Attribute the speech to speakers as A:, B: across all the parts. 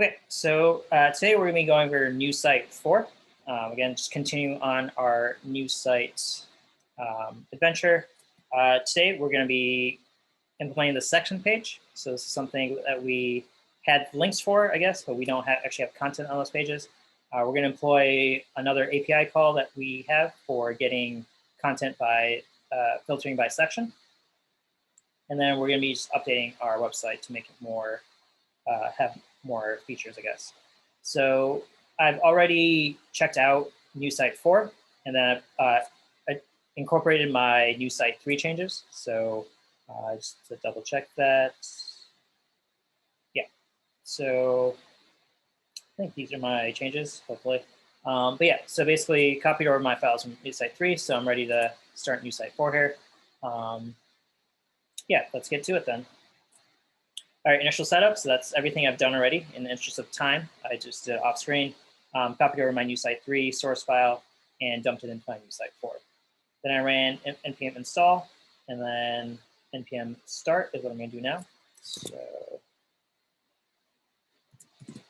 A: Okay, so today we're going to be going over new site 4. Again, just continuing on our new site adventure. Today we're going to be implementing the section page. So this is something that we had links for, I guess, but we don't actually have content on those pages. We're going to employ another API call that we have for getting content by filtering by section. And then we're going to be just updating our website to make it more, have more features, I guess. So I've already checked out new site 4, and then I incorporated my new site 3 changes. So just to double check that. Yeah, so I think these are my changes, hopefully. But yeah, so basically copied over my files from new site 3, so I'm ready to start new site 4 here. Yeah, let's get to it then. All right, initial setup. So that's everything I've done already. In the interest of time, I just did off screen, copied over my new site 3 source file and dumped it into my new site 4. Then I ran npm install, and then npm start is what I'm going to do now. So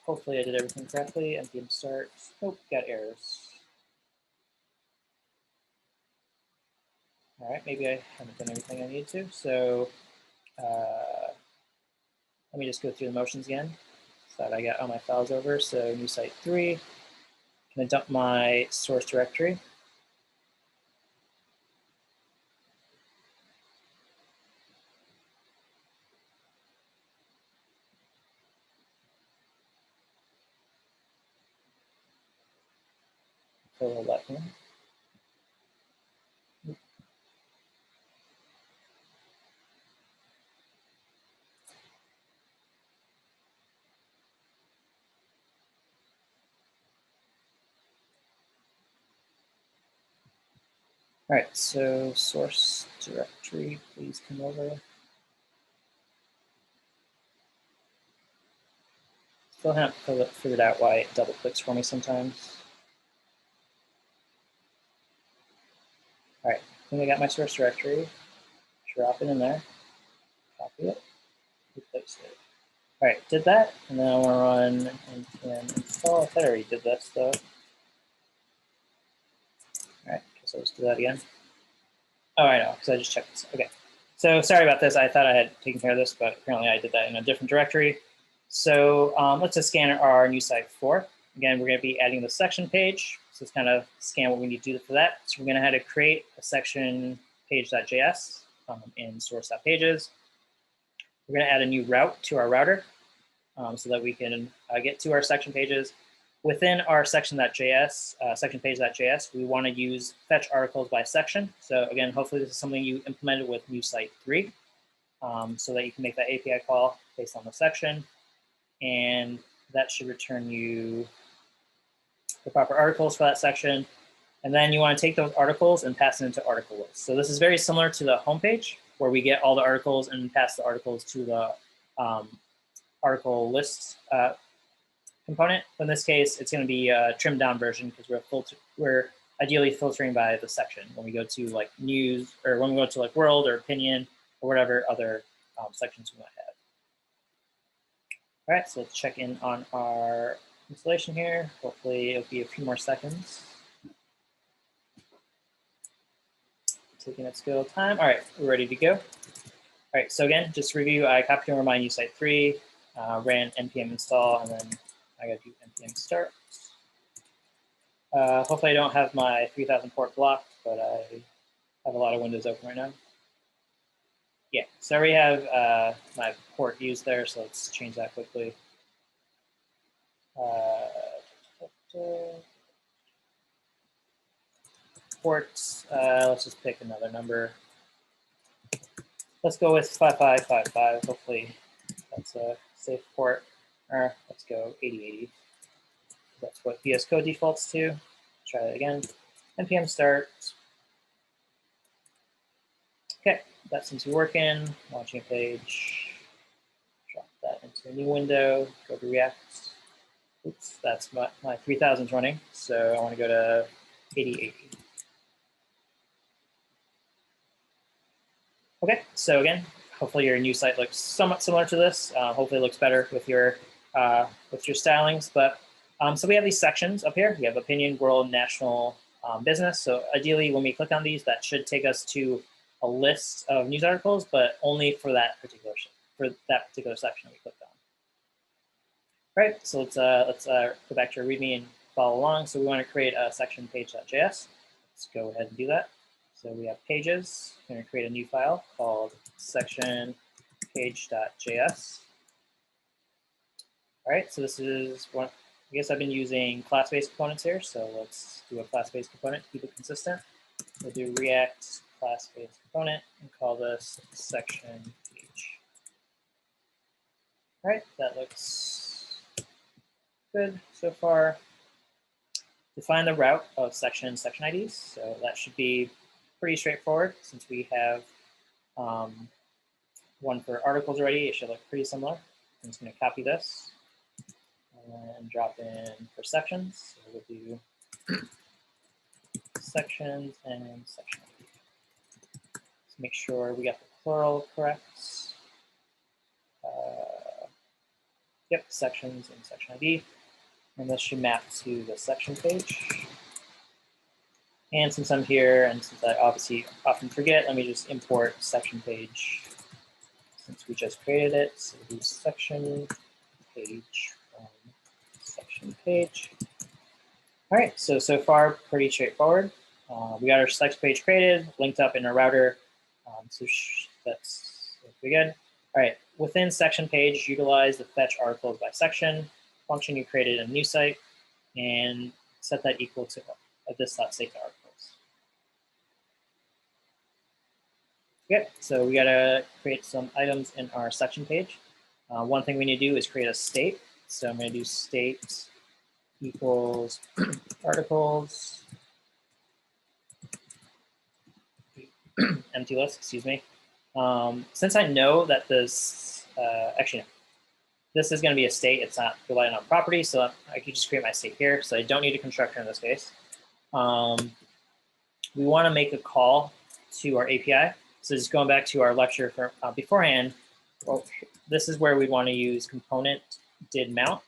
A: hopefully I did everything correctly. npm start. Nope, got errors. All right, maybe I haven't done everything I need to. So let me just go through the motions again so that I got all my files over. So new site 3, I'm going to dump my source directory. Fill that in. All right, so source directory, please come over. Still haven't figured out why it double clicks for me sometimes. All right, I think I got my source directory. Drop it in there, copy it, replace it. All right, did that, and then I want to run npm install. I thought I already did this though. All right, guess I'll just do that again. Oh, I know, because I just checked this. Okay, so sorry about this. I thought I had taken care of this, but apparently I did that in a different directory. So let's just scan our new site 4. Again, we're going to be adding the section page. So let's kind of scan what we need to do for that. So we're going to have to create a section page.js in source.pages. We're going to add a new route to our router so that we can get to our section pages. Within our section.js, section page.js, we want to use fetch articles by section. So again, hopefully this is something you implemented with new site 3 so that you can make that API call based on the section. And that should return you the proper articles for that section. And then you want to take those articles and pass it into article lists. So this is very similar to the homepage where we get all the articles and pass the articles to the article lists component. In this case, it's going to be a trimmed down version because we're ideally filtering by the section when we go to like news or when we go to like world or opinion or whatever other sections we might have. All right, so let's check in on our installation here. Hopefully it'll be a few more seconds. Taking its good old time. All right, we're ready to go. All right, so again, just to review, I copied over my new site 3, ran npm install, and then I got to do npm start. Hopefully I don't have my 3000 port blocked, but I have a lot of windows open right now. Yeah, so I already have my port used there, so let's change that quickly. Ports, let's just pick another number. Let's go with 5555. Hopefully that's a safe port. Or let's go 8080. That's what VS Code defaults to. Try that again. npm start. Okay, that seems to be working. Launching a page. Drop that into a new window. Go to React. Oops, that's my 3000's running. So I want to go to 8080. Okay, so again, hopefully your new site looks somewhat similar to this. Hopefully it looks better with your with your stylings. But so we have these sections up here. We have opinion, world, national, business. So ideally, when we click on these, that should take us to a list of news articles, but only for that particular section that we clicked on. Right. So let's go back to our README and follow along. So we want to create a section page.js. Let's go ahead and do that. So we have pages. We're going to create a new file called section page.js. All right, so this is one. I guess I've been using class-based components here, so let's do a class-based component to keep it consistent. We'll do React class-based component and call this section page. All right, that looks good so far. Define the route of section IDs, so that should be pretty straightforward since we have one for articles already. It should look pretty similar. I'm just going to copy this and drop in for sections. So we'll do sections and section ID. Let's make sure we got the plural correct. Yep, sections and section ID. And this should map to the section page. And since I'm here, and since I obviously often forget, let me just import section page since we just created it. So we'll do section page from section page. All right, so far, pretty straightforward. We got our section page created, linked up in our router. So that's pretty good. All right, within section page, utilize the fetch articles by section function you created in a new site and set that equal to this.state articles. Okay, so we gotta create some items in our section page. One thing we need to do is create a state. So I'm gonna do state equals articles, empty list, excuse me. Since I know that this, actually no, this is going to be a state, it's not relying on property, so I could just create my state here. So I don't need a constructor in this case. We want to make a call to our API. So just going back to our lecture for, beforehand, well, this is where we want to use component did mount.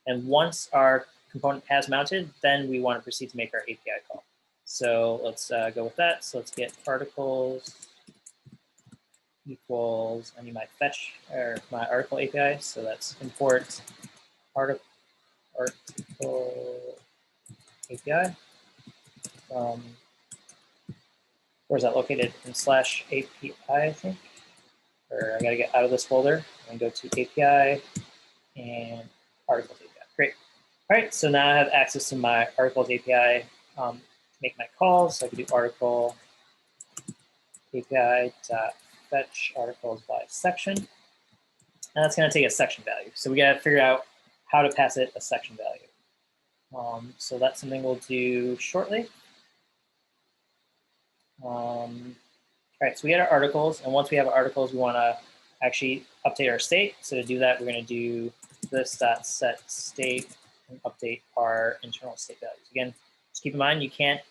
A: And once our component has mounted, then we want to proceed to make our API call. So let's go with that. So let's get articles equals, I need my fetch or my article API. So that's import article API. Where's that located? In /API, I think. Or I got to get out of this folder and go to API and articles API. Great. All right, so now I have access to my articles API to make my calls. So I can do article API fetch articles by section. And that's going to take a section value. So we got to figure out how to pass it a section value. So that's something we'll do shortly. All right, so we had our articles, and once we have our articles, we want to actually update our state. So to do that, we're going to do this.set state and update our internal state values. Again, just keep in mind, you can't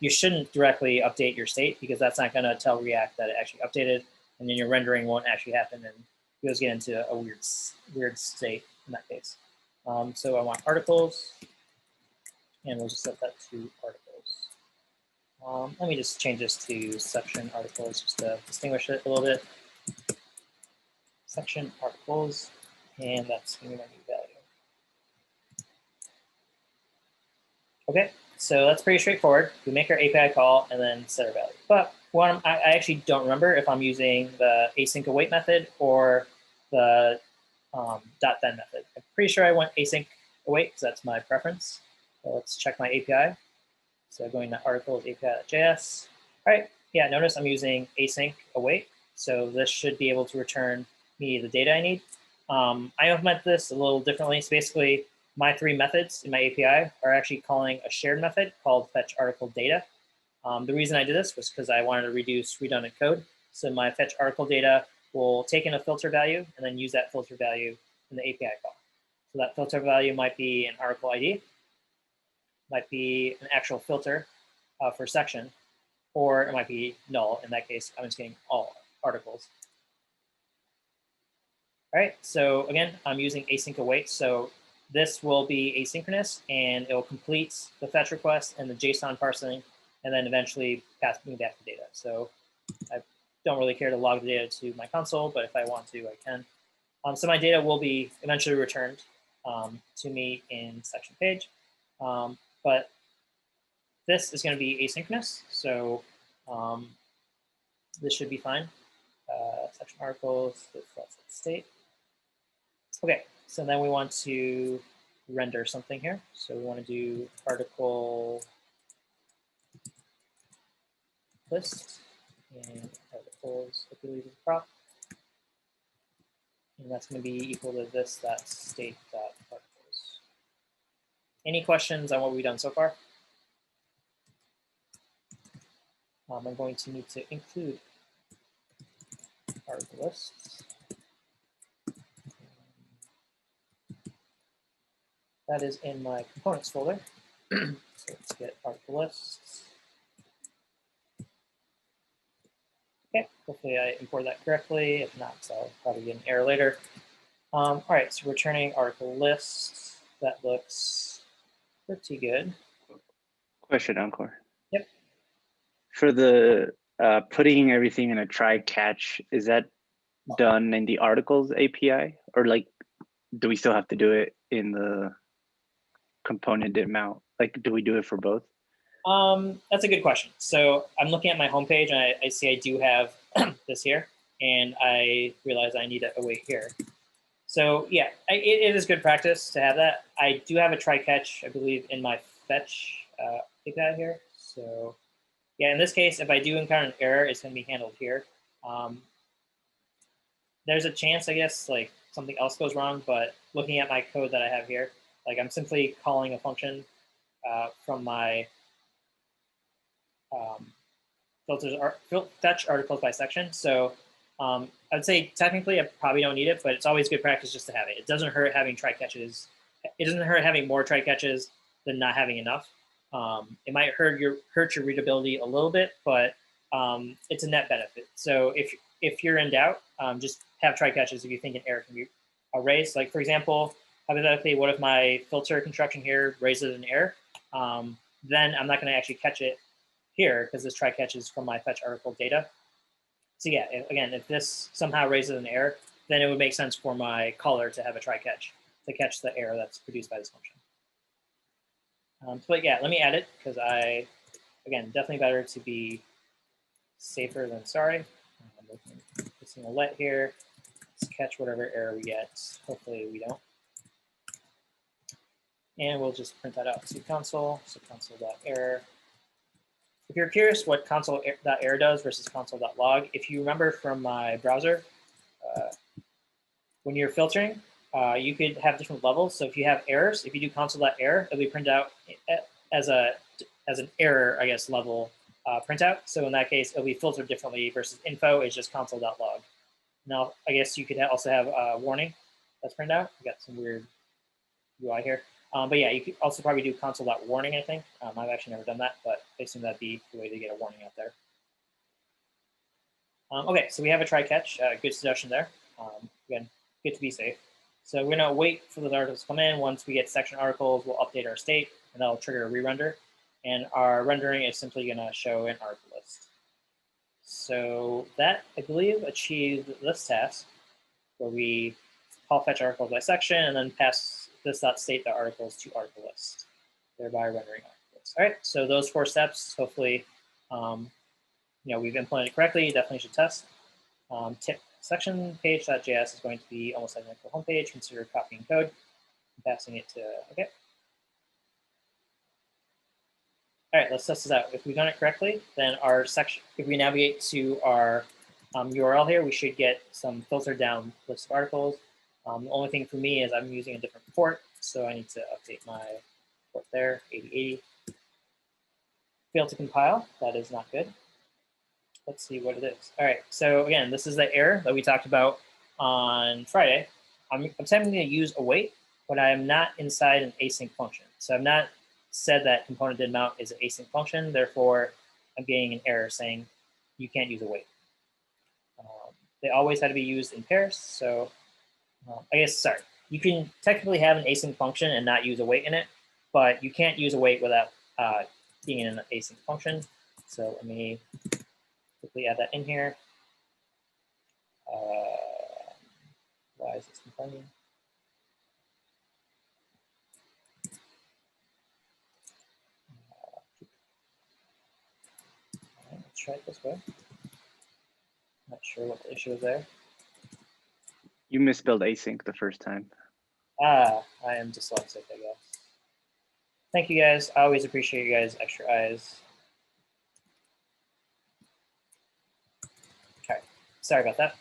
A: you shouldn't directly update your state because that's not going to tell React that it actually updated, and then your rendering won't actually happen, and you'll just get into a weird state in that case. So I want articles, and we'll just set that to articles. Let me just change this to section articles just to distinguish it a little bit. Section articles, and that's going to be my new value. Okay, so that's pretty straightforward. We make our API call and then set our value. But I actually don't remember if I'm using the async await method or the .then method. I'm pretty sure I went async await because that's my preference. So let's check my API. So going to articles API.js. All right, yeah, notice I'm using async await. So this should be able to return me the data I need. I implement this a little differently. So basically, my three methods in my API are actually calling a shared method called fetch article data. The reason I did this was because I wanted to reduce redundant code. So my fetch article data will take in a filter value and then use that filter value in the API call. So that filter value might be an article ID, might be an actual filter for section, or it might be null. In that case, I'm just getting all articles. All right, so again, I'm using async await. So this will be asynchronous, and it will complete the fetch request and the JSON parsing, and then eventually pass me back the data. So I don't really care to log the data to my console, but if I want to, I can. So my data will be eventually returned to me in section page, but this is going to be asynchronous, so this should be fine. Section articles, that's state. Okay, so then we want to render something here. So we want to do article list and articles, if we leave the prop. And that's going to be equal to this state.articles. Any questions on what we've done so far? I'm going to need to include article lists. That is in my components folder. So let's get article lists. Okay, hopefully I import that correctly. If not, so I'll probably get an error later. All right, so returning article lists. That looks pretty good.
B: Question, Encore.
A: Yep.
B: For the putting everything in a try catch, is that done in the articles API, or like, do we still have to do it in the component did mount? Like, do we do it for both?
A: That's a good question. So I'm looking at my homepage, and I see I do have this here, and I realize I need to await here. So yeah, it is good practice to have that. I do have a try catch, I believe, in my fetch API here. So yeah, in this case, if I do encounter an error, it's going to be handled here. There's a chance, I guess, like something else goes wrong, but looking at my code that I have here, like I'm simply calling a function from my fetch articles by section. So I'd say technically I probably don't need it, but it's always good practice just to have it. It doesn't hurt having try catches. It doesn't hurt having more try catches than not having enough. It might hurt your readability a little bit, but it's a net benefit. So if you're in doubt, just have try catches if you think an error can be raised. Like for example, hypothetically, what if my filter construction here raises an error? Then I'm not going to actually catch it here because this try catch is from my fetch article data. So yeah, again, if this somehow raises an error, then it would make sense for my caller to have a try catch to catch the error that's produced by this function. But yeah, let me add it because again, definitely better to be safer than sorry. Missing a let here. Let's catch whatever error we get. Hopefully we don't. And we'll just print that out to console. So console.error. If you're curious what console.error does versus console.log, if you remember from my browser, when you're filtering, you could have different levels. So if you have errors, if you do console.error, it'll be printed out as an error, I guess, level printout. So in that case, it'll be filtered differently versus info is just console.log. Now, I guess you could also have a warning that's printed out. We got some weird UI here. But yeah, you could also probably do console.warning, I think. I've actually never done that, but I assume that'd be the way to get a warning out there. Okay, so we have a try catch. Good suggestion there. Again, good to be safe. So we're gonna wait for those articles to come in. Once we get section articles, we'll update our state, and that'll trigger a re-render. And our rendering is simply gonna show an article list. So that, I believe, achieved this task, where we call fetch articles by section and then pass this.state.articles to article list, thereby rendering articles. All right, so those 4 steps, hopefully, we've implemented correctly. Definitely should test. Tip section page.js is going to be almost identical homepage. Consider copying code and passing it to okay. All right, let's test this out. If we've done it correctly, then our section, if we navigate to our URL here, we should get some filtered down list of articles. The only thing for me is I'm using a different port, so I need to update my port there, 8080. Failed to compile, that is not good. Let's see what it is. All right, so again, this is the error that we talked about on Friday. I'm attempting to use await, but I am not inside an async function. So I've not said that component did mount is an async function, therefore I'm getting an error saying you can't use await. They always had to be used in pairs, so I guess, sorry, you can technically have an async function and not use await in it, but you can't use await without being in an async function. So let me quickly add that in here. Why is this complaining? Let's try it this way. Not sure what the issue is there.
B: You misspelled async the first time.
A: I am dyslexic, I guess. Thank you guys. I always appreciate you guys' extra eyes. Okay, sorry about that.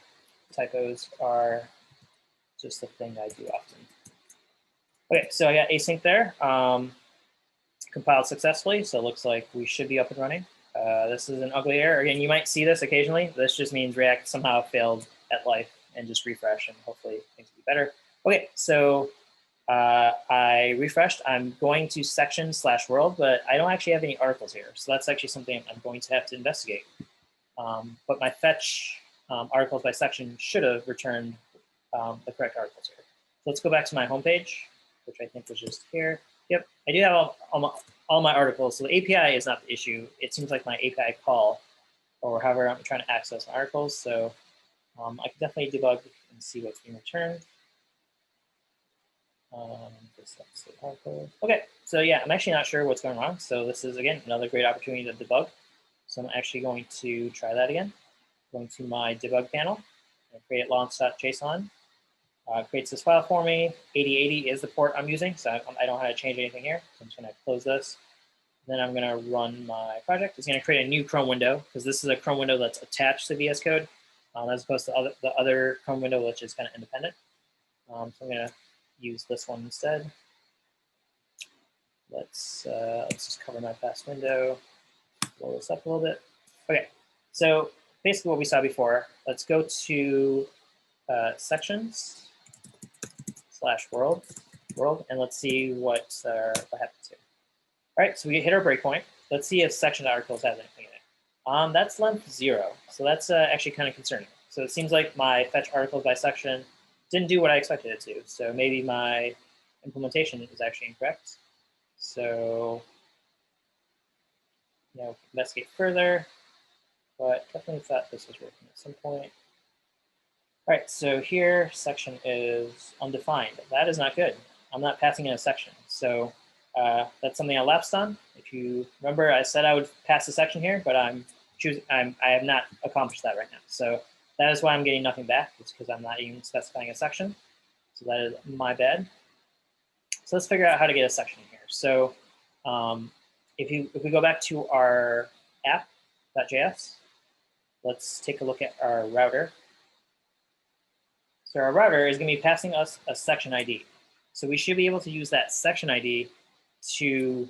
A: Typos are just a thing I do often. Okay, so I got async there. Compiled successfully, so it looks like we should be up and running. This is an ugly error. Again, you might see this occasionally. This just means React somehow failed at life, and just refresh, and hopefully things will be better. Okay, so I refreshed. I'm going to section/world, but I don't actually have any articles here. So that's actually something I'm going to have to investigate. But my fetch articles by section should have returned the correct articles here. So let's go back to my homepage, which I think was just here. Yep, I do have all my articles. So the API is not the issue. It seems like my API call, or however I'm trying to access my articles. So I can definitely debug and see what's being returned. Okay, so yeah, I'm actually not sure what's going wrong. So this is, again, another great opportunity to debug. So I'm actually going to try that again. Going to my debug panel and create launch.json. Creates this file for me. 8080 is the port I'm using, so I don't have to change anything here. So I'm just going to close this. Then I'm going to run my project. It's going to create a new Chrome window, because this is a Chrome window that's attached to VS Code, as opposed to the other Chrome window, which is kind of independent. So I'm going to use this one instead. Let's just cover my fast window, blow this up a little bit. Okay, so basically what we saw before. Let's go to sections/world, and let's see what happens here. All right, so we hit our breakpoint. Let's see if section articles has anything in it. That's length 0, so that's actually kind of concerning. So it seems like my fetch articles by section didn't do what I expected it to. So maybe my implementation is actually incorrect. So, investigate further, but definitely thought this was working at some point. All right, so here section is undefined. That is not good. I'm not passing in a section. So that's something I lapsed on. If you remember, I said I would pass a section here, but I have not accomplished that right now. So that is why I'm getting nothing back. It's because I'm not even specifying a section. So that is my bad. So let's figure out how to get a section here. So if we go back to our app.js, let's take a look at our router. So our router is going to be passing us a section ID. So we should be able to use that section ID to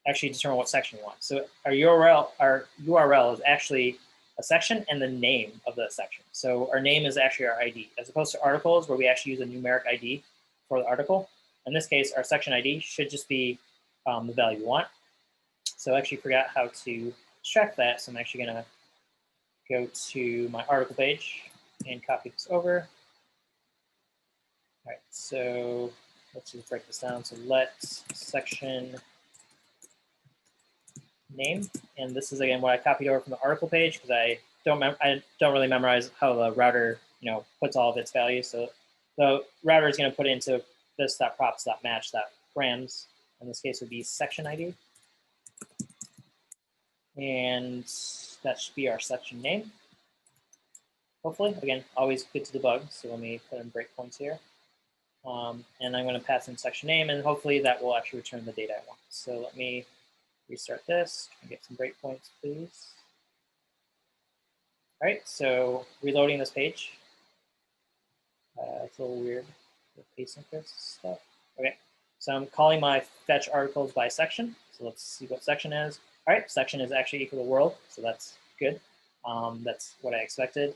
A: actually determine what section we want. So our URL is actually a section and the name of the section. So our name is actually our ID, as opposed to articles where we actually use a numeric ID for the article. In this case, our section ID should just be the value we want. So I actually forgot how to extract that. So I'm actually going to go to my article page and copy this over. All right, so let's just break this down. So let section name, and this is again what I copied over from the article page, because I don't really memorize how the router puts all of its values. So the router is going to put it into this.props.match.grams. In this case, would be section ID, and that should be our section name. Hopefully, again, always good to debug. So let me put in breakpoints here. And I'm going to pass in section name, and hopefully that will actually return the data I want. So let me restart this and get some breakpoints, please. All right, so reloading this page. It's a little weird with asynchronous stuff. Okay, so I'm calling my fetch articles by section. So let's see what section is. All right, section is actually equal to world, so that's good. That's what I expected.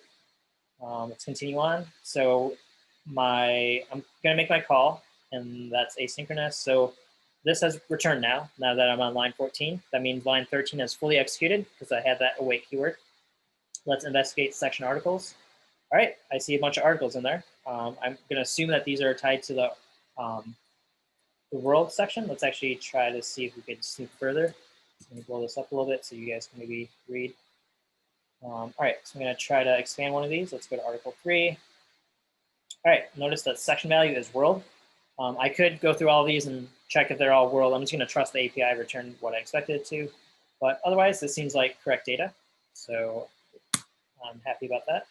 A: Let's continue on. So I'm going to make my call, and that's asynchronous. So this has returned now that I'm on line 14. That means line 13 is fully executed because I had that await keyword. Let's investigate section articles. All right, I see a bunch of articles in there. I'm going to assume that these are tied to the world section. Let's actually try to see if we can snoop further. Let me blow this up a little bit so you guys can maybe read. All right, so I'm going to try to expand one of these. Let's go to Article 3. All right, notice that section value is world. I could go through all of these and check if they're all world. I'm just going to trust the API returned what I expected it to. But otherwise, this seems like correct data. So I'm happy about that.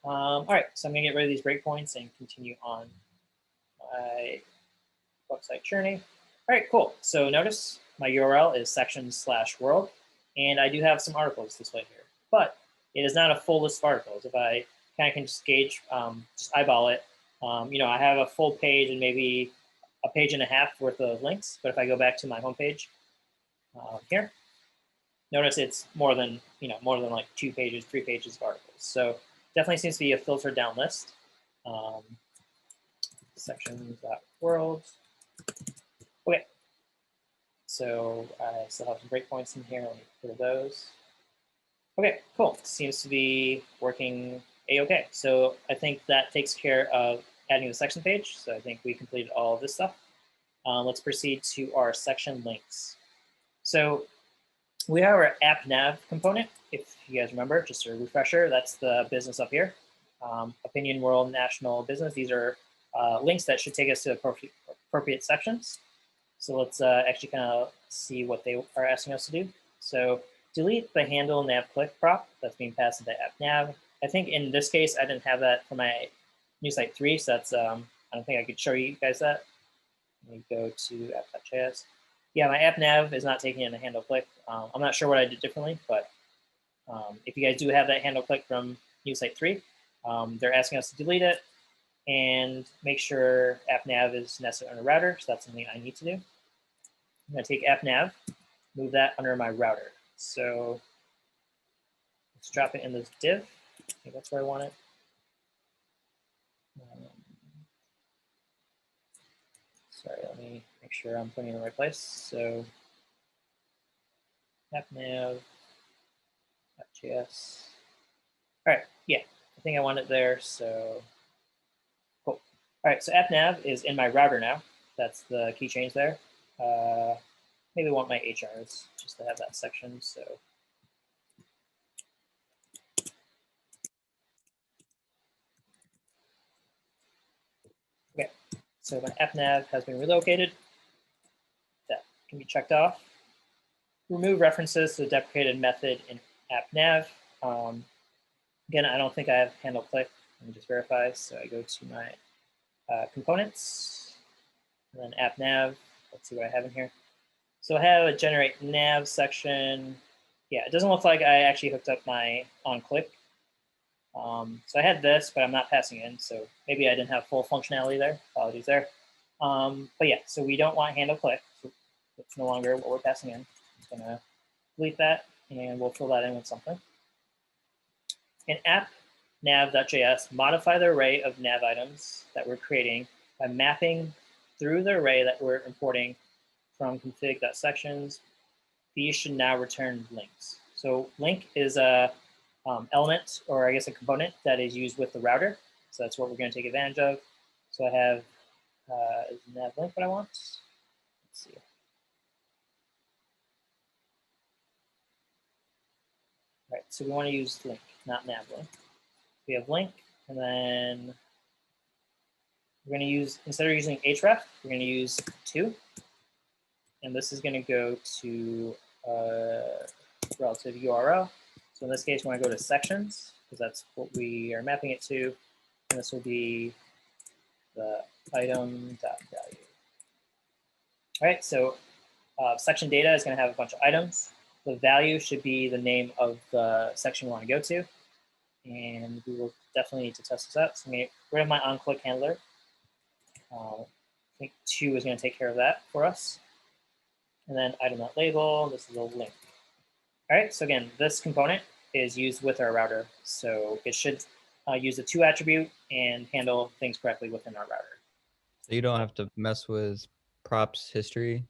A: All right, so I'm going to get rid of these breakpoints and continue on my website journey. All right, cool. So notice my URL is section/world, and I do have some articles displayed here. But it is not a full list of articles. If I kind of can just gauge, just eyeball it, I have a full page and maybe a page and a half worth of links. But if I go back to my homepage here, notice it's more than like 2 pages, 3 pages of articles. So definitely seems to be a filtered down list. Sections.world. Okay. So I still have some breakpoints in here. Let me get rid of those. Okay, cool. Seems to be working a-okay. So I think that takes care of adding the section page. So I think we completed all of this stuff. Let's proceed to our section links. So we have our app nav component. If you guys remember, just a refresher, that's the business up here. Opinion, world, national, business. These are links that should take us to appropriate sections. So let's actually kind of see what they are asking us to do. So delete the handle nav click prop that's being passed into app nav. I think in this case, I didn't have that for my new site 3, so that's, I don't think I could show you guys that. Let me go to app.js. Yeah, my app nav is not taking in a handle click. I'm not sure what I did differently, but if you guys do have that handle click from new site 3, they're asking us to delete it and make sure app nav is nested on a router. So that's something I need to do. I'm going to take app nav, move that under my router. So let's drop it in this div. I think that's where I want it. Sorry, let me make sure I'm putting it in the right place. So app nav, app.js. All right, yeah, I think I want it there. So cool. All right, so app nav is in my router now. That's the key change there. Maybe I want my HRs just to have that section. So okay, so my app nav has been relocated. That can be checked off. Remove references to the deprecated method in app nav. Again, I don't think I have handle click. Let me just verify. So I go to my components, and then app nav. Let's see what I have in here. So I have a generate nav section. Yeah, it doesn't look like I actually hooked up my on click. So I had this, but I'm not passing in. So maybe I didn't have full functionality there. Apologies there. But yeah, so we don't want handle click. So it's no longer what we're passing in. I'm going to delete that, and we'll fill that in with something. In app nav.js, modify the array of nav items that we're creating by mapping through the array that we're importing from config.sections. These should now return links. So link is a element, or I guess a component that is used with the router. So that's what we're going to take advantage of. So I have is nav link what I want. Let's see. All right, so we want to use link, not nav link. We have link, and then we're going to use, instead of using href, we're going to use 2. And this is going to go to relative URL. So in this case, we want to go to sections, because that's what we are mapping it to. And this will be the item.value. All right, so section data is going to have a bunch of items. The value should be the name of the section we want to go to. And we will definitely need to test this out. So I'm going to get rid of my on-click handler. I think 2 is going to take care of that for us. And then item.label, this is a link. All right, so again, this component is used with our router. So it should use the 2 attribute and handle things correctly within our router.
C: So you don't have to mess with props history.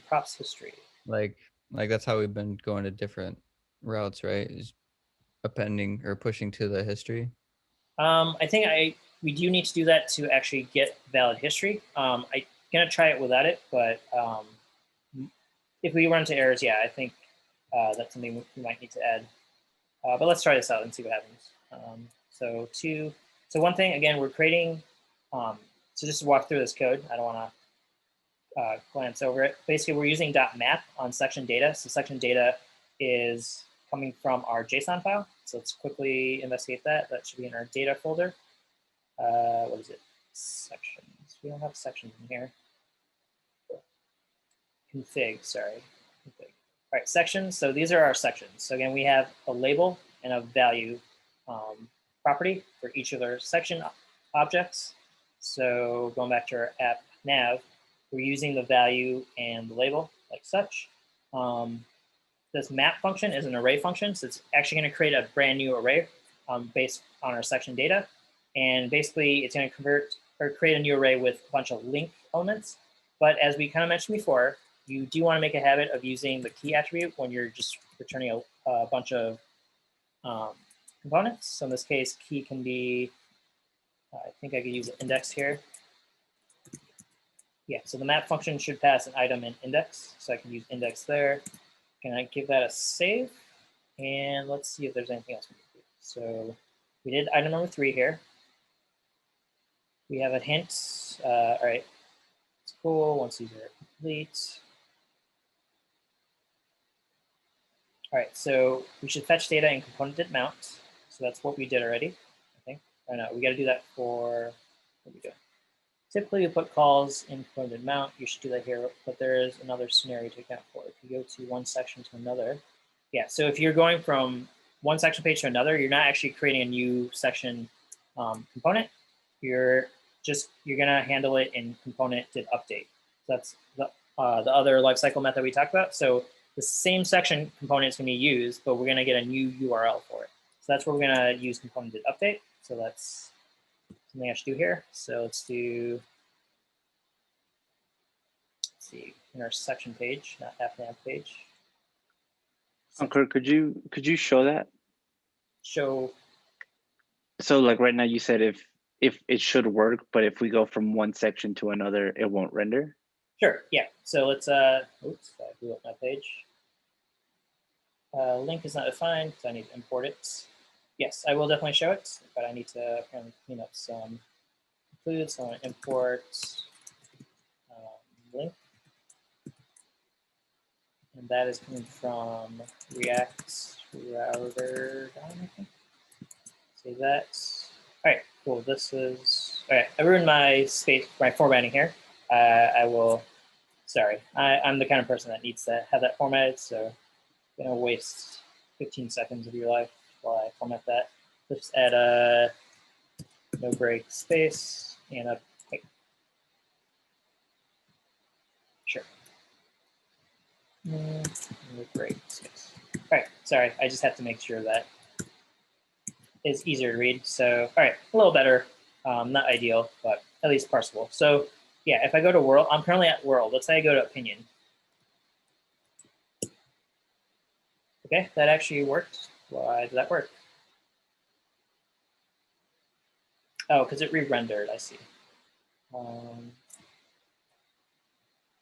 A: Props history.
C: Like that's how we've been going to different routes, right? Is appending or pushing to the history.
A: I think we do need to do that to actually get valid history. I'm gonna try it without it, but if we run into errors, yeah, I think that's something we might need to add. But let's try this out and see what happens. So one thing, again, we're creating, so just to walk through this code, I don't want to glance over it. Basically, we're using .map on section data. So section data is coming from our JSON file. So let's quickly investigate that. That should be in our data folder. What is it? Sections. We don't have sections in here. Config, sorry. Config. All right, sections. So these are our sections. So again, we have a label and a value property for each of our section objects. So going back to our app nav, we're using the value and the label like such. This map function is an array function, so it's actually going to create a brand new array based on our section data. And basically, it's going to convert or create a new array with a bunch of link elements. But as we kind of mentioned before, you do want to make a habit of using the key attribute when you're just returning a bunch of components. So in this case, key can be, I think I could use an index here. Yeah, so the map function should pass an item and index. So I can use index there. Can I give that a save? And let's see if there's anything else we can do. So we did item number 3 here. We have a hint. All right, it's cool. Once these are complete. All right, so we should fetch data in component mount. So that's what we did already, I think. Or no, we got to do that for, what are we doing? Typically, you put calls in component mount. You should do that here, but there is another scenario to account for. If you go to one section to another, yeah. So if you're going from one section page to another, you're not actually creating a new section component. You're gonna handle it in component did update. So that's the other lifecycle method we talked about. So the same section component is gonna be used, but we're gonna get a new URL for it. So that's where we're gonna use component did update. So that's something I should do here. So let's see, in our section page, not app nav page.
B: Ankur, could you show that?
A: Show. So
B: like right now you said if it should work, but if we go from one section to another, it won't render.
A: Sure, yeah. So let's, oops, I blew up my page. Link is not defined, so I need to import it. Yes, I will definitely show it, but I need to apparently clean up some includes. So I want to import link. And that is coming from React router, I think. Save that. All right, cool. This is, all right, I ruined my formatting here. I will, sorry. I'm the kind of person that needs to have that formatted, so I'm gonna waste 15 seconds of your life while I format that. Let's add a no break space and a pipe. Sure. No break space. All right, sorry, I just have to make sure that it's easier to read. So, all right, a little better, not ideal, but at least parsable. So yeah, if I go to world, I'm currently at world. Let's say I go to opinion. Okay, that actually worked. Why did that work? Oh, because it re-rendered, I see. All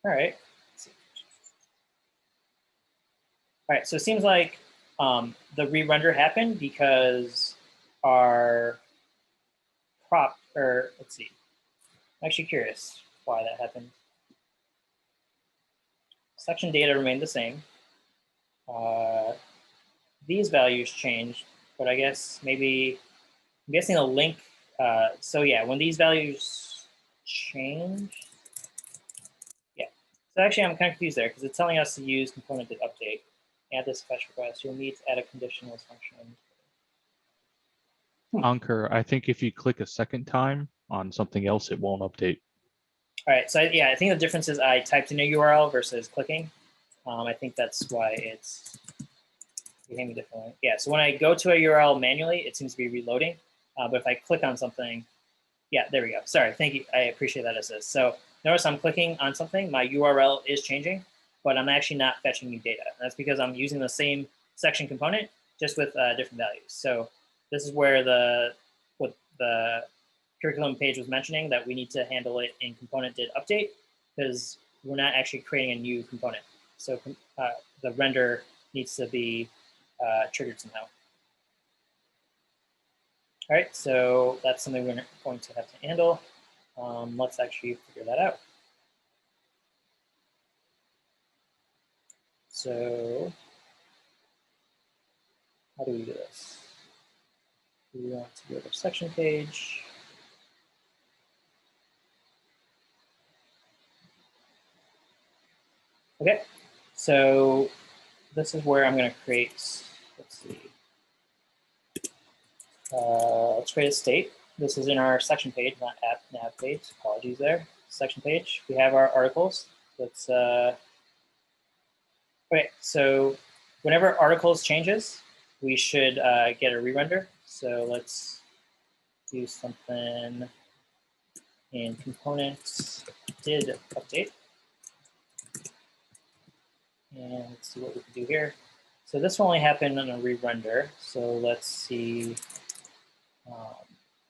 A: right. Let's see. All right, so it seems like the re-render happened because our prop, or let's see. I'm actually curious why that happened. Section data remained the same. These values changed, but I guess maybe, I'm guessing a link. So yeah, when these values change, yeah. So actually I'm kind of confused there because it's telling us to use component did update. Add this fetch request. You'll need to add a conditional function.
D: Ankur, I think if you click a second time on something else, it won't update.
A: All right, so yeah, I think the difference is I typed in a URL versus clicking. I think that's why it's behaving differently. Yeah, so when I go to a URL manually, it seems to be reloading. But if I click on something, yeah, there we go. Sorry, thank you. I appreciate that assist. So notice I'm clicking on something, my URL is changing, but I'm actually not fetching new data. That's because I'm using the same section component, just with different values. So this is where the the curriculum page was mentioning, that we need to handle it in component did update, because we're not actually creating a new component. So the render needs to be triggered somehow. All right, so that's something we're going to have to handle. Let's actually figure that out. So how do we do this? We want to go to our section page. Okay, so this is where I'm going to create, let's see. Let's create a state. This is in our section page, not app nav page. Apologies there. Section page. We have our articles. Let's. Okay, so whenever articles changes, we should get a re-render. So let's do something in components did update. And let's see what we can do here. So this will only happen on a re-render. So let's see.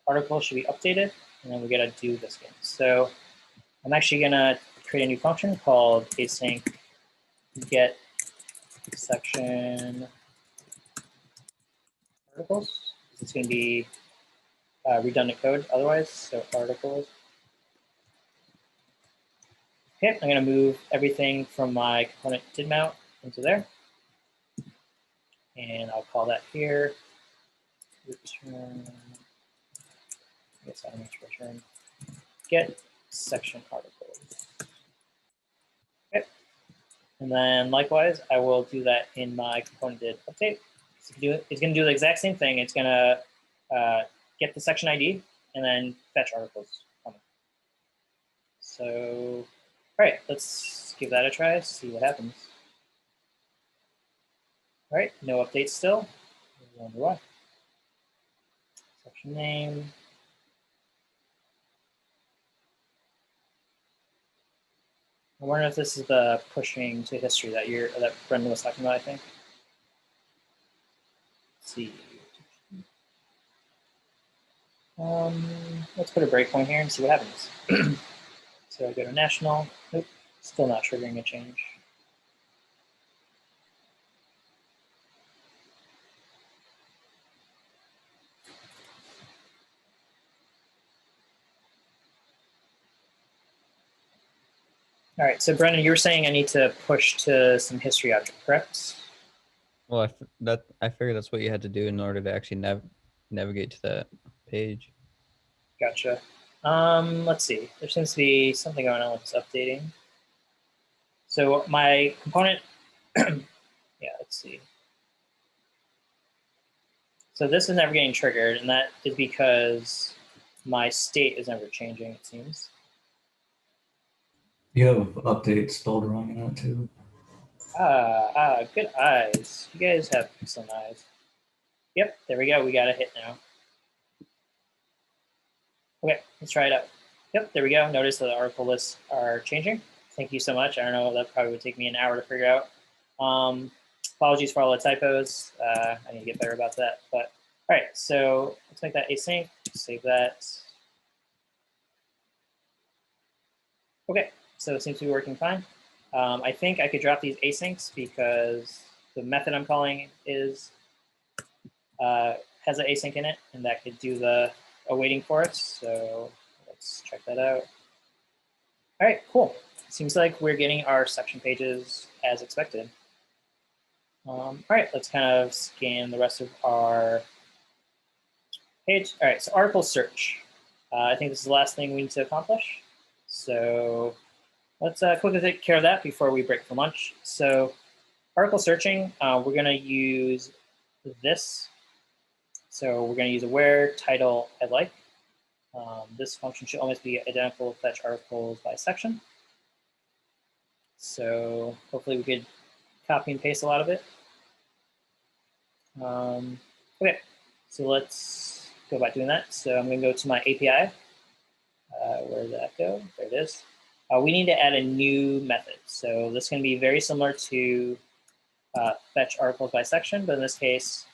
A: Article should be updated, and then we got to do this again. So I'm actually going to create a new function called async get section articles. It's going to be redundant code otherwise, so articles. Okay, I'm going to move everything from my component did mount into there. And I'll call that here. Return, I guess I need to return get section articles. Okay. And then likewise, I will do that in my component did update. It's going to do the exact same thing. It's going to get the section ID and then fetch articles from it. So, all right, let's give that a try, see what happens. All right, no updates still. I wonder why. Section name. I wonder if this is the pushing to history that Brendan was talking about, I think. Let's see. Let's put a breakpoint here and see what happens. So I go to national. Nope, still not triggering a change. All right, so Brendan, you were saying I need to push to some history object, correct?
C: Well, I figured that's what you had to do in order to actually navigate to that page.
A: Gotcha. Let's see. There seems to be something going on with this updating. So my component, yeah, let's see. So this is never getting triggered, and that is because my state is never changing, it seems.
E: You have update spelled wrong in that too.
A: Good eyes. You guys have excellent eyes. Yep, there we go. We got a hit now. Okay, let's try it out. Yep, there we go. Notice that the article lists are changing. Thank you so much. I don't know, that probably would take me an hour to figure out. Apologies for all the typos. I need to get better about that. But all right, so let's make that async. Save that. Okay, so it seems to be working fine. I think I could drop these asyncs because the method I'm calling is has an async in it, and that could do the awaiting for us. So let's check that out. All right, cool. Seems like we're getting our section pages as expected. All right, let's kind of scan the rest of our page. All right, so article search. I think this is the last thing we need to accomplish. So let's quickly take care of that before we break for lunch. So article searching, we're going to use this. So we're going to use a where title I like. This function should almost be identical to fetch articles by section. So hopefully we could copy and paste a lot of it. Okay, so let's go about doing that. So I'm going to go to my API. Where did that go? There it is. We need to add a new method. So this is going to be very similar to fetch articles by section, but in this case,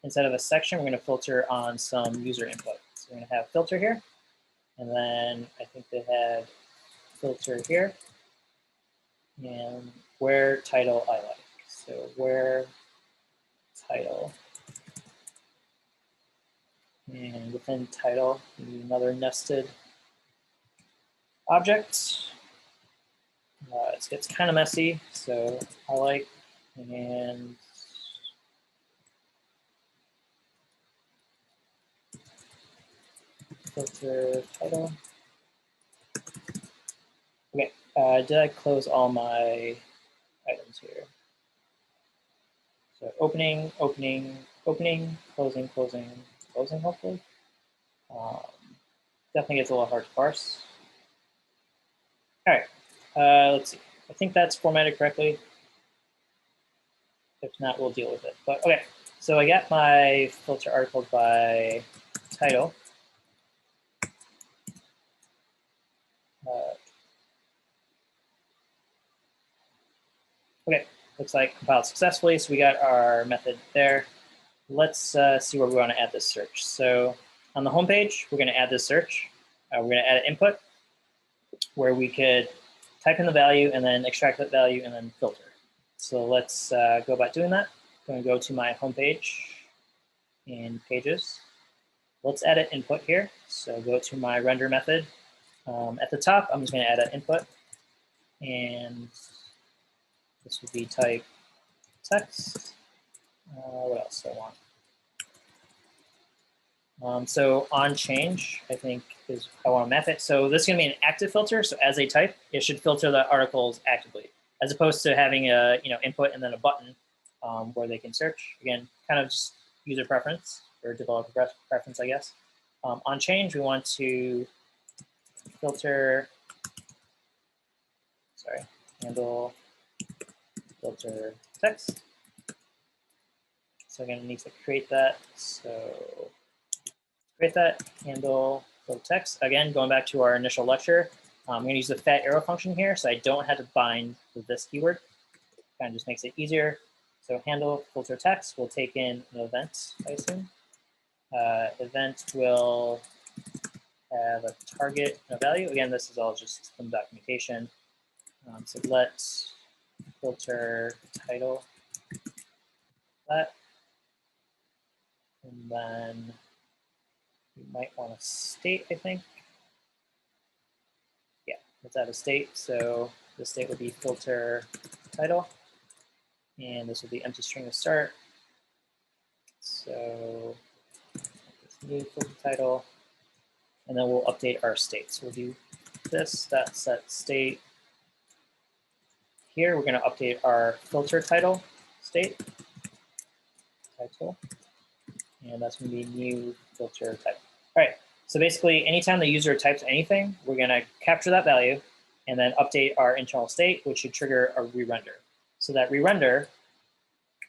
A: instead of a section, we're going to filter on some user input. So we're going to have filter here. And then I think they had filter here. And where title I like. So where title. And within title, another nested object. It gets kind of messy, so I like, and filter title. Okay, did I close all my items here? So opening, opening, opening, closing, closing, closing, hopefully. Definitely gets a little hard to parse. All right, let's see. I think that's formatted correctly. If not, we'll deal with it. But okay, so I got my filter articles by title. Okay, looks like compiled successfully. So we got our method there. Let's see where we want to add this search. So on the home page, we're going to add this search. We're going to add an input where we could type in the value and then extract that value and then filter. So let's go about doing that. I'm going to go to my home page in pages. Let's add an input here. So go to my render method. At the top, I'm just going to add an input. And this would be type text. What else do I want? So on change, I think is how I want to map it. So this is going to be an active filter. So as a type, it should filter the articles actively, as opposed to having a input and then a button where they can search. Again, kind of just user preference or developer preference, I guess. On change, we want to filter. Sorry, handle filter text. So I'm going to need to create that. So create that handle filter text. Again, going back to our initial lecture, I'm going to use the fat arrow function here, so I don't have to bind with this keyword. Kind of just makes it easier. So handle filter text will take in an event, I assume. Event will have a target and a value. Again, this is all just some documentation. So let's filter title that. And then you might want a state, I think. Yeah, let's add a state. So the state would be filter title. And this will be empty string to start. So this new filter title. And then we'll update our state. So we'll do this, that set state. Here, we're going to update our filter title state. Title. And that's going to be new filter type. All right. So basically, anytime the user types anything, we're going to capture that value and then update our internal state, which should trigger a re-render. So that re-render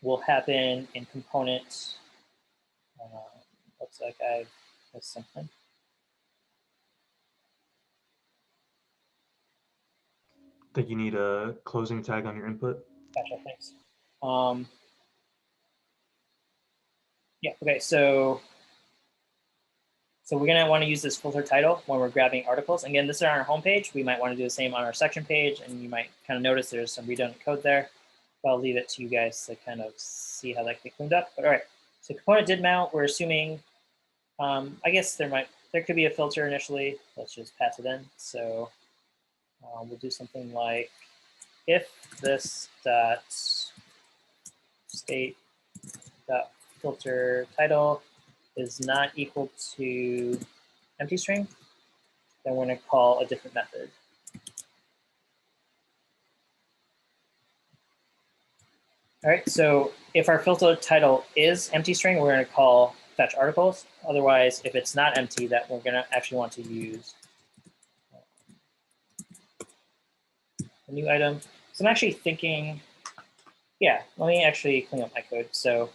A: will happen in component. Looks like I missed something.
F: I think you need a closing tag on your input.
A: Gotcha, thanks. Yeah, okay, so we're gonna wanna use this filter title when we're grabbing articles. Again, this is on our home page. We might wanna do the same on our section page, and you might kind of notice there's some redundant code there. But I'll leave it to you guys to kind of see how that can get cleaned up. But all right, so component did mount, we're assuming, I guess there could be a filter initially. Let's just pass it in. So we'll do something like if this dot state dot filter title is not equal to empty string, then we're going to call a different method. All right, so if our filter title is empty string, we're going to call fetch articles. Otherwise, if it's not empty, that we're going to actually want to use a new item. So I'm actually thinking, yeah, let me actually clean up my code. So,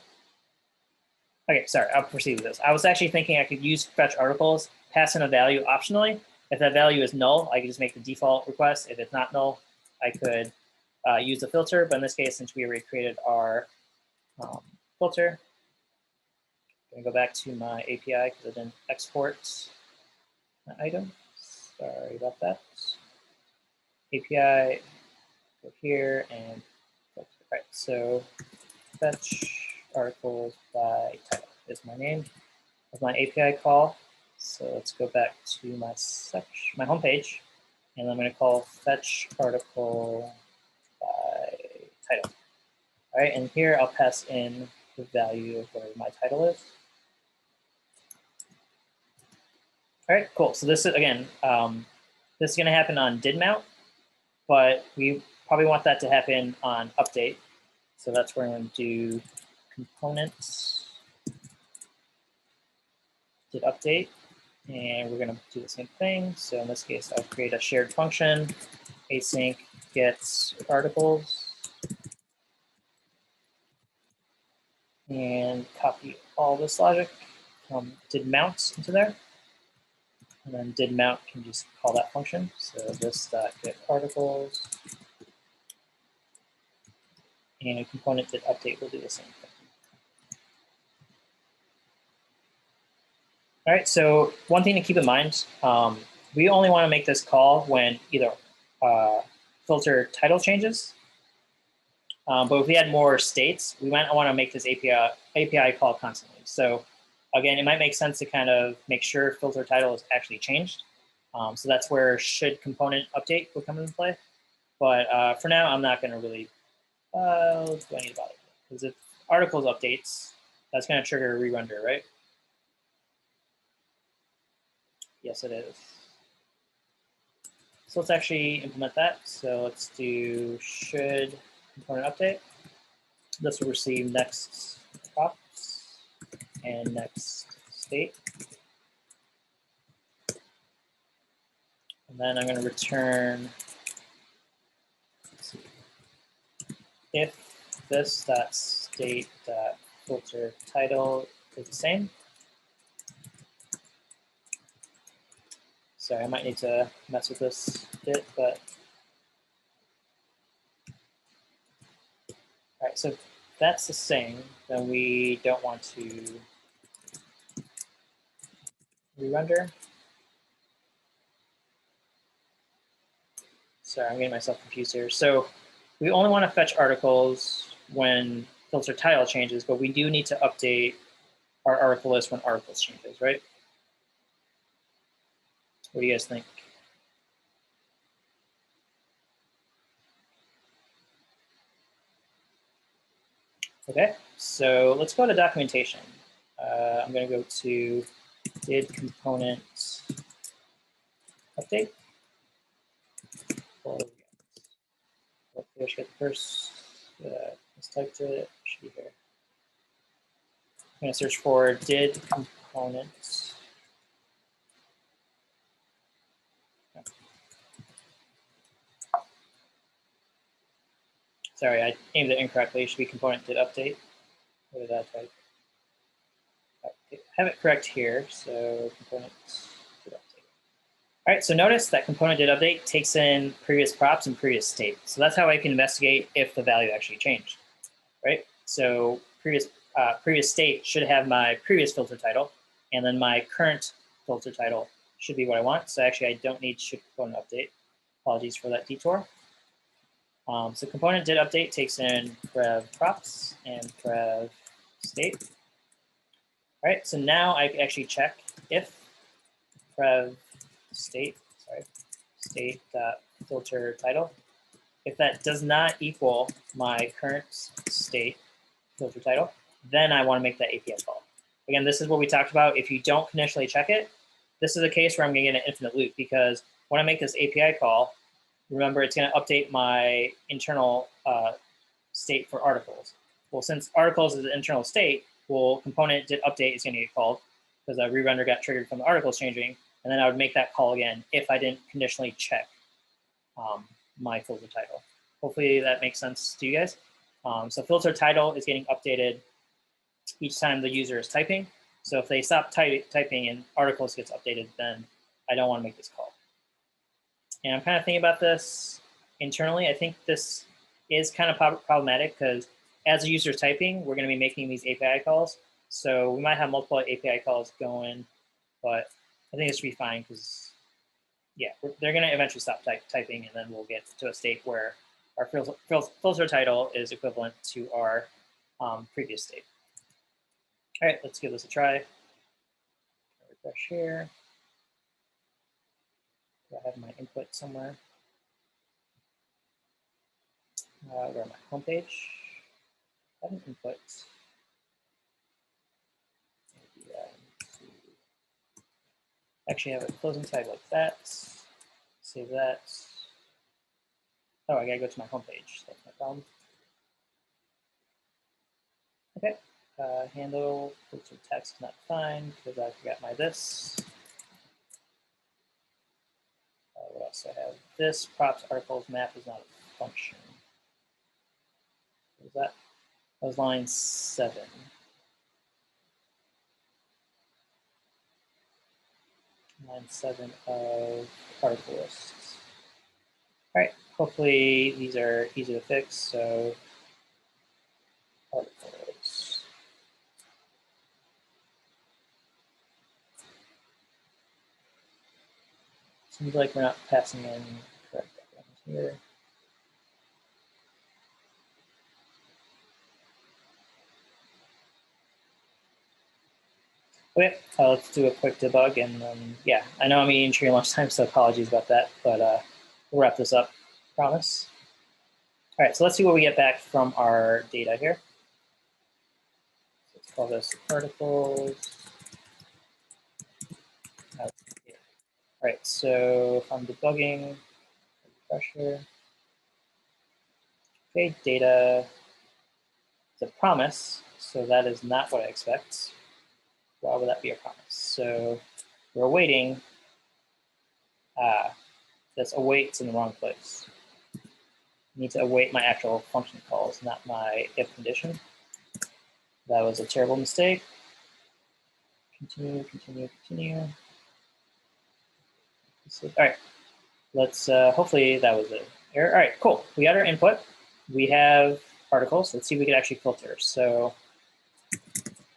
A: okay, sorry, I'll proceed with this. I was actually thinking I could use fetch articles, pass in a value optionally. If that value is null, I could just make the default request. If it's not null, I could use the filter. But in this case, since we already created our filter, I'm gonna go back to my API because I didn't export my item. Sorry about that. API, go here and all right. So fetch articles by title is my name of my API call. So let's go back to my my homepage, and I'm going to call fetch article by title. All right, and here I'll pass in the value of where my title is. All right, cool. So this is, again, this is going to happen on did mount, but we probably want that to happen on update. So that's where I'm going to do components did update, and we're going to do the same thing. So in this case, I'll create a shared function, async gets articles, and copy all this logic from did mount into there. And then did mount can just call that function. So this get articles, and component did update will do the same thing. All right, so one thing to keep in mind, we only want to make this call when either filter title changes, but if we had more states, we might want to make this API call constantly. So again, it might make sense to kind of make sure filter title is actually changed. So that's where should component update would come into play. But for now, I'm not going to really, what do I need about it? Because if articles updates, that's going to trigger a re-render, right? Yes, it is. So let's actually implement that. So let's do should component update. This will receive next props and next state. And then I'm going to return, let's see, if this state filter title is the same. Sorry, I might need to mess with this a bit, but all right, so if that's the same, then we don't want to re-render. Sorry, I'm getting myself confused here. So we only want to fetch articles when filter title changes, but we do need to update our article list when articles changes, right? What do you guys think? Okay, so let's go to documentation. I'm going to go to did component update. Hopefully I should get the first, mistyped it, should be here. I'm going to search for did component. Sorry, I aimed it incorrectly. It should be component did update. What did I type? Okay, have it correct here. So component did update. All right, so notice that component did update takes in previous props and previous state. So that's how I can investigate if the value actually changed, right? So previous state should have my previous filter title, and then my current filter title should be what I want. So actually, I don't need should component update. Apologies for that detour. So component did update takes in prev props and prev state. All right, so now I can actually check if prev state, state filter title, if that does not equal my current state filter title, then I want to make that API call. Again, this is what we talked about. If you don't conditionally check it, this is a case where I'm going to get an infinite loop, because when I make this API call, remember, it's going to update my internal state for articles. Well, since articles is an internal state, well, component did update is going to get called because a re-render got triggered from the articles changing, and then I would make that call again if I didn't conditionally check my filter title. Hopefully that makes sense to you guys. So filter title is getting updated each time the user is typing. So if they stop typing and articles gets updated, then I don't want to make this call. And I'm kind of thinking about this internally. I think this is kind of problematic because as the user is typing, we're going to be making these API calls. So we might have multiple API calls going, but I think this should be fine because, yeah, they're going to eventually stop typing, and then we'll get to a state where our filter title is equivalent to our previous state. All right, let's give this a try. Refresh here. Do I have my input somewhere? Go to my home page. I have an input. Maybe, actually have a closing tag like that. Save that. Oh, I gotta go to my home page. That's my problem. Okay. Handle filter text not defined because I forgot my this. What else do I have? This props articles map is not a function. What was that? That was line 7. Line 7 of article lists. All right, hopefully these are easy to fix. So articles. Seems like we're not passing in correct backgrounds here. Okay, let's do a quick debug, and then, yeah, I know I'm eating tree lunch time, so apologies about that, but we'll wrap this up, promise. All right, so let's see what we get back from our data here. Let's call this articles. All right, so if I'm debugging, refresh here. Okay, data is a promise, so that is not what I expect. Why would that be a promise? So we're awaiting. This awaits in the wrong place. I need to await my actual function calls, not my if condition. That was a terrible mistake. Continue, continue, continue. All right, let's, hopefully that was an error. All right, cool. We got our input. We have articles. Let's see if we can actually filter. So I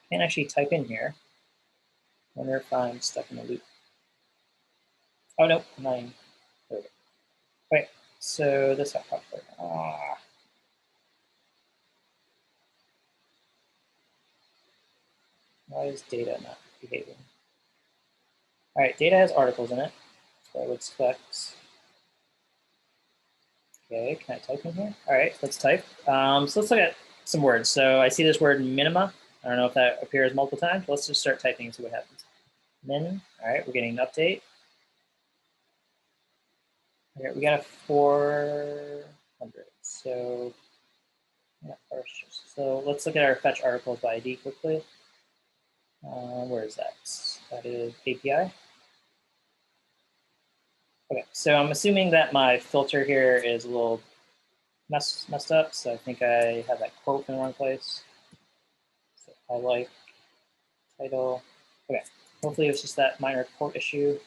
A: can't actually type in here. I wonder if I'm stuck in a loop. Oh, no, 9. There we go. Okay, so this got popular. Why is data not behaving? All right, data has articles in it. That's what I would expect. Okay, can I type in here? All right, let's type. So let's look at some words. So I see this word minima. I don't know if that appears multiple times. Let's just start typing and see what happens. Min, all right, we're getting an update. Okay, we got a 400. So, yeah, so let's look at our fetch articles by ID quickly. Where is that? That is API. Okay, so I'm assuming that my filter here is a little messed up, so I think I have that quote in the wrong place. So I like title. Okay, hopefully it's just that minor quote issue.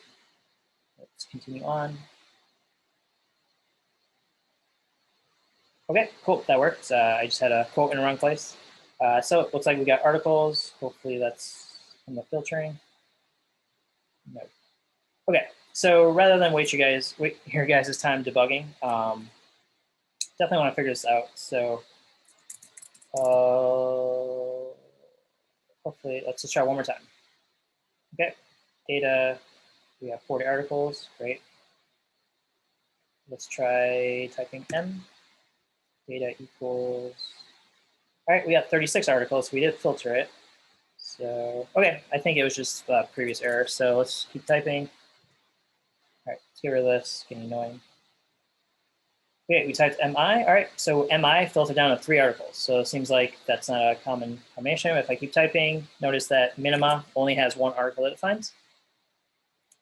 A: Let's continue on. Okay, cool, that worked. I just had a quote in the wrong place. So it looks like we got articles. Hopefully that's from the filtering. No. Okay, so rather than wait your guys' time debugging, definitely want to figure this out. So hopefully, let's just try one more time. Okay, data, we have 40 articles, great. Let's try typing M. Data equals, all right, we have 36 articles, so we did filter it. So, okay, I think it was just a previous error. So let's keep typing. All right, let's get rid of this, getting annoying. Okay, we typed MI. All right, so MI filtered down to 3 articles. So it seems like that's not a common combination. If I keep typing, notice that minima only has 1 article that it finds.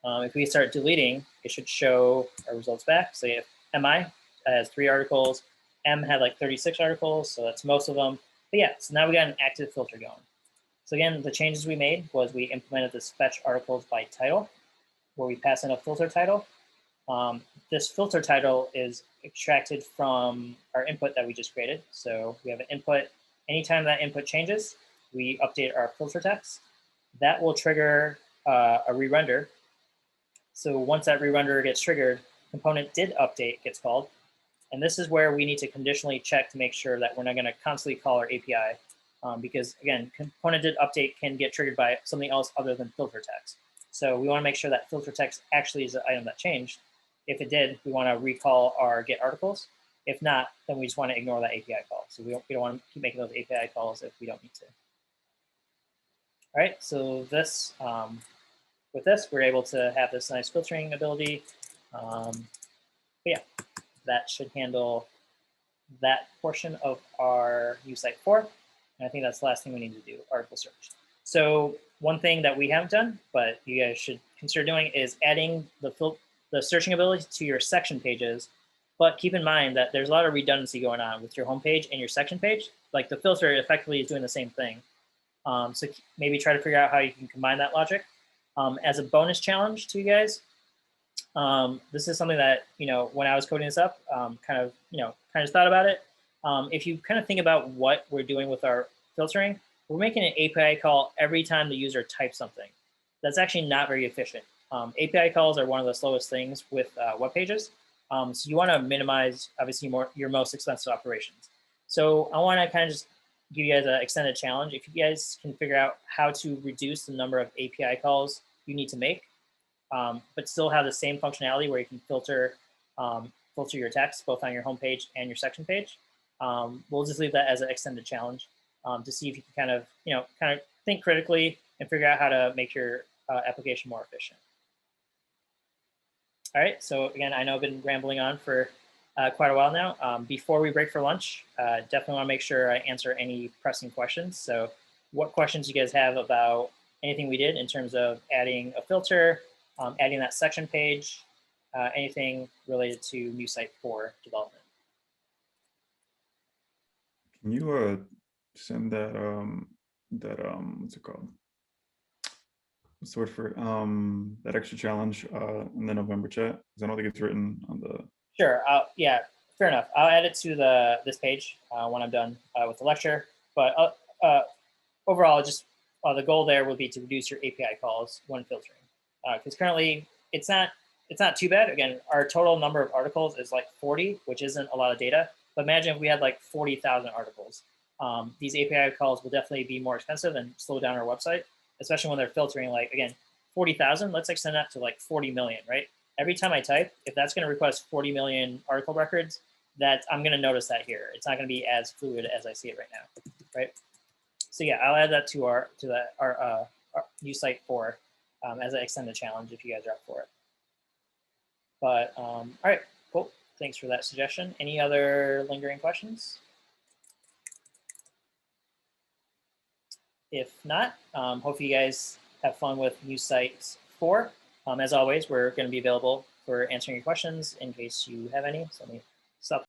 A: If we start deleting, it should show our results back. So if MI has 3 articles, M had like 36 articles, so that's most of them. But yeah, so now we got an active filter going. So again, the changes we made was we implemented this fetch articles by title, where we pass in a filter title. This filter title is extracted from our input that we just created. So we have an input. Anytime that input changes, we update our filter text. That will trigger a re-render. So once that re-render gets triggered, component did update gets called. And this is where we need to conditionally check to make sure that we're not going to constantly call our API. Because again, component did update can get triggered by something else other than filter text. So we want to make sure that filter text actually is the item that changed. If it did, we want to recall our get articles. If not, then we just want to ignore that API call. So we don't want to keep making those API calls if we don't need to. All right, so this with this, we're able to have this nice filtering ability. But yeah, that should handle that portion of our USite 4. And I think that's the last thing we need to do, article search. So one thing that we haven't done, but you guys should consider doing, is adding the searching ability to your section pages. But keep in mind that there's a lot of redundancy going on with your home page and your section page. Like the filter effectively is doing the same thing. So maybe try to figure out how you can combine that logic. As a bonus challenge to you guys, this is something that, when I was coding this up, kind of thought about it. If you kind of think about what we're doing with our filtering, we're making an API call every time the user types something. That's actually not very efficient. API calls are one of the slowest things with web pages. So you want to minimize, obviously, your most expensive operations. So I want to kind of just give you guys an extended challenge. If you guys can figure out how to reduce the number of API calls you need to make, but still have the same functionality where you can filter your text both on your home page and your section page. We'll just leave that as an extended challenge to see if you can kind of think critically and figure out how to make your application more efficient. All right, so again, I know I've been rambling on for quite a while now. Before we break for lunch, definitely want to make sure I answer any pressing questions. So what questions you guys have about anything we did in terms of adding a filter, adding that section page, anything related to USite 4 development.
G: Can you send that what's it called? What's the word for it? That extra challenge in the November chat? Because I don't think it's written on the.
A: Sure. Yeah. Fair enough. I'll add it to this page when I'm done with the lecture. But overall, just the goal there would be to reduce your API calls when filtering. Because currently it's not too bad. Again, our total number of articles is like 40, which isn't a lot of data. But imagine if we had like 40,000 articles. These API calls will definitely be more expensive and slow down our website, especially when they're filtering, like, again, 40,000, let's extend that to like 40 million, right? Every time I type, if that's going to request 40 million article records, that I'm going to notice that here. It's not going to be as fluid as I see it right now, right? So yeah, I'll add that to our USite 4 as an extended challenge if you guys are up for it. But all right, cool. Thanks for that suggestion. Any other lingering questions? If not, hope you guys have fun with USite 4. As always, we're going to be available for answering your questions in case you have any. So let me stop.